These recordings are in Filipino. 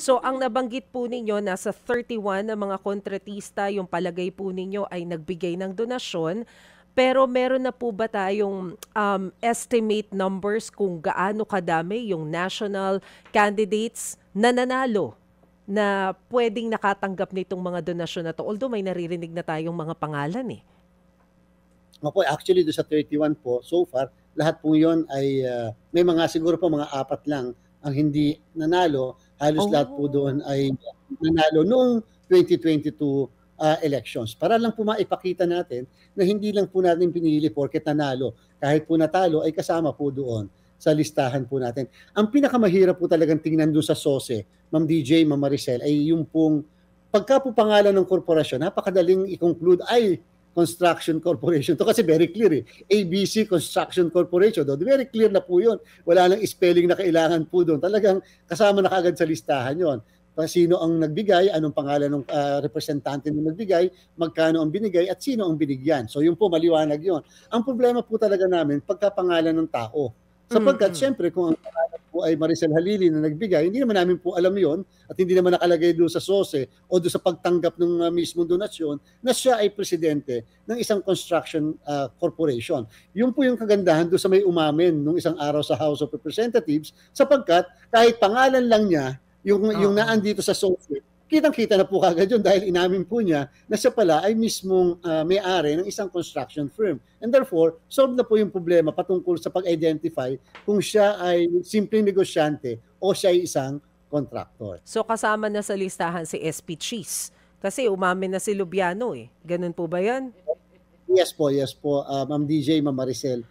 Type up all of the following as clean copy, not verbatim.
So ang nabanggit po ninyo, nasa 31 na mga kontratista, yung palagay po ninyo ay nagbigay ng donasyon. Pero meron na po ba tayong estimate numbers kung gaano kadami yung national candidates na nanalo na pwedeng nakatanggap nitong mga donasyon na to? Although may naririnig na tayong mga pangalan eh. Opo, actually doon sa 31 po, so far, lahat po yun ay may mga siguro po mga 4 lang ang hindi nanalo. Halos lahat po doon ay nanalo noong 2022 elections. Para lang po maipakita natin na hindi lang po natin pinili porket nanalo. Kahit po natalo ay kasama po doon sa listahan po natin. Ang pinakamahirap po talagang tingnan doon sa SOSE, Ma'am DJ, Ma'am Maricel, ay yung pong pagka po pangalan ng korporasyon, napakadaling i-conclude ay Construction Corporation. To kasi very clear eh. ABC Construction Corporation. Very clear na po yun. Wala nang spelling na kailangan po doon. Talagang kasama na kagad sa listahan yon. Sino ang nagbigay, anong pangalan ng representante na nagbigay, magkano ang binigay, at sino ang binigyan. So yun po, maliwanag yun. Ang problema po talaga namin, pagkapangalan ng tao. Sapagkat syempre kung ang pangalan po ay Maricel Halili na nagbigay, hindi naman namin po alam yon at hindi naman nakalagay doon sa SOSE o doon sa pagtanggap ng mismong donasyon na siya ay presidente ng isang construction corporation. Yun po yung kagandahan doon sa may umamin nung isang araw sa House of Representatives sapagkat kahit pangalan lang niya, yung naan dito sa SOSE, kitang-kita na po kagad yun dahil inamin po niya na siya pala ay mismong may-ari ng isang construction firm. And therefore, solve na po yung problema patungkol sa pag-identify kung siya ay simpleng negosyante o siya ay isang contractor. So kasama na sa listahan si SP Cheese kasi umamin na si Lubiano eh. Ganun po ba yan? Yes po. Ma'am DJ, Ma'am Maricel.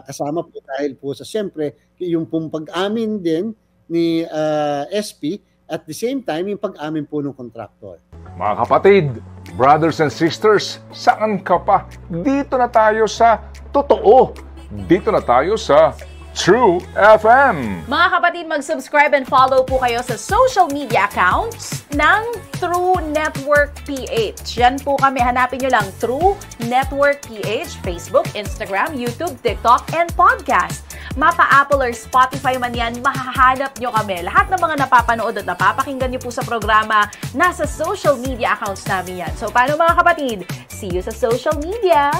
Kasama po dahil po sa siyempre yung pong pag-amin din ni SP at the same time yung pag-amin po ng contractor. Mga kapatid, brothers and sisters, saan ka pa? Dito na tayo sa totoo. Dito na tayo sa True FM. Mga kapatid, mag-subscribe and follow po kayo sa social media accounts ng True Network PH. Yan po kami. Hanapin nyo lang True Network PH, Facebook, Instagram, YouTube, TikTok, and podcast. Mapa-Apple or Spotify man yan, mahahanap nyo kami. Lahat ng mga napapanood at napapakinggan nyo po sa programa, nasa social media accounts namin yan. So, paano mga kapatid? See you sa social media!